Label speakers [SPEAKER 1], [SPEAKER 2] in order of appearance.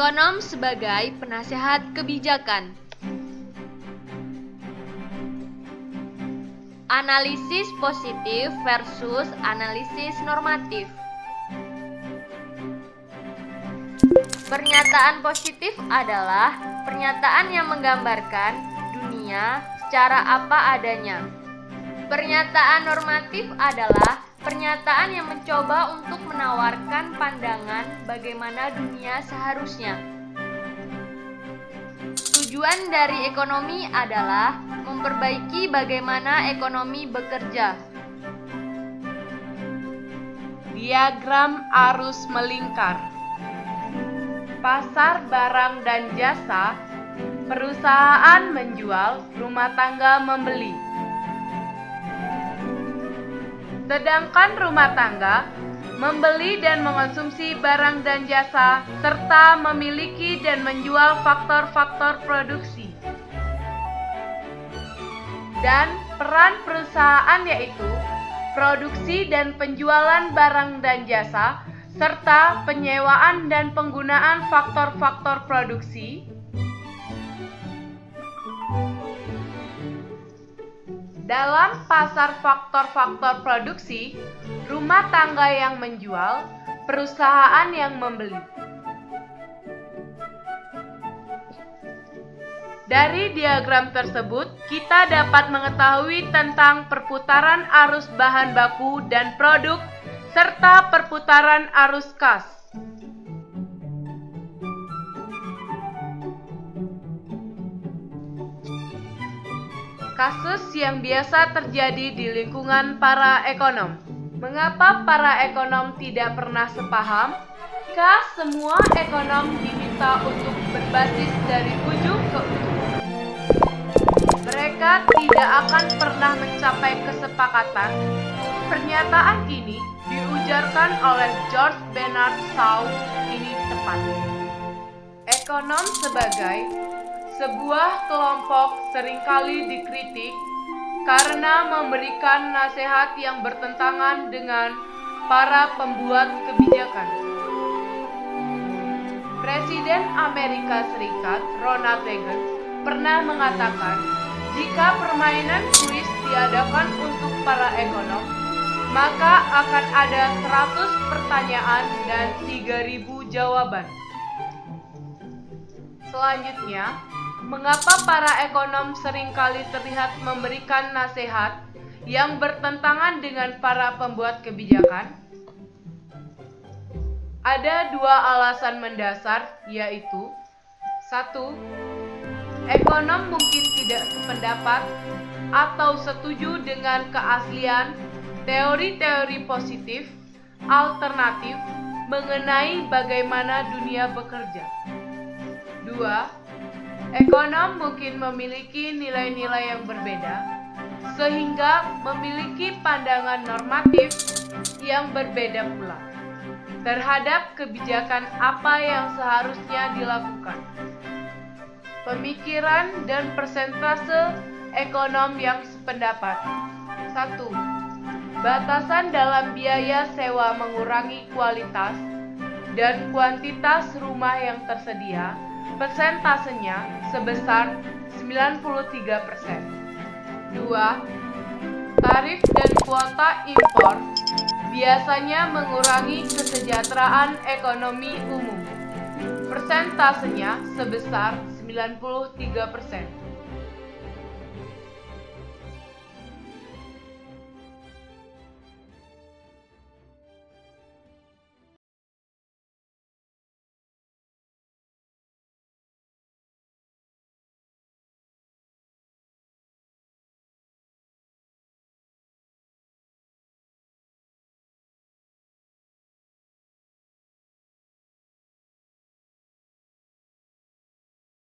[SPEAKER 1] Ekonom sebagai penasehat kebijakan. Analisis positif versus analisis normatif. Pernyataan positif adalah pernyataan yang menggambarkan dunia secara apa adanya. Pernyataan normatif adalah pernyataan yang mencoba untuk menawarkan pandangan bagaimana dunia seharusnya. Tujuan dari ekonomi adalah memperbaiki bagaimana ekonomi bekerja.
[SPEAKER 2] Diagram arus melingkar. Pasar barang dan jasa, perusahaan menjual, rumah tangga membeli. Sedangkan rumah tangga membeli dan mengonsumsi barang dan jasa serta memiliki dan menjual faktor-faktor produksi. Dan peran perusahaan yaitu produksi dan penjualan barang dan jasa serta penyewaan dan penggunaan faktor-faktor produksi. Dalam pasar faktor-faktor produksi, rumah tangga yang menjual, perusahaan yang membeli. Dari diagram tersebut, kita dapat mengetahui tentang perputaran arus bahan baku dan produk, serta perputaran arus kas. Kasus yang biasa terjadi di lingkungan para ekonom. Mengapa para ekonom tidak pernah sepaham? Jika semua ekonom diminta untuk berbasis dari ujung ke ujung, mereka tidak akan pernah mencapai kesepakatan. Pernyataan ini diujarkan oleh George Bernard Shaw ini tepat. Ekonom sebagai sebuah kelompok seringkali dikritik karena memberikan nasihat yang bertentangan dengan para pembuat kebijakan. Presiden Amerika Serikat Ronald Reagan pernah mengatakan, jika permainan kuis diadakan untuk para ekonom, maka akan ada 100 pertanyaan dan 3.000 jawaban. Selanjutnya, mengapa para ekonom seringkali terlihat memberikan nasihat yang bertentangan dengan para pembuat kebijakan? Ada dua alasan mendasar, yaitu 1. Ekonom mungkin tidak sependapat atau setuju dengan keaslian teori-teori positif alternatif mengenai bagaimana dunia bekerja. 2. Ekonom mungkin memiliki nilai-nilai yang berbeda, sehingga memiliki pandangan normatif yang berbeda pula terhadap kebijakan apa yang seharusnya dilakukan. Pemikiran dan persentase ekonom yang sependapat. 1. Batasan dalam biaya sewa mengurangi kualitas dan kuantitas rumah yang tersedia. Persentasenya sebesar 93%. 2. Tarif dan kuota impor biasanya mengurangi kesejahteraan ekonomi umum. Persentasenya sebesar 93%.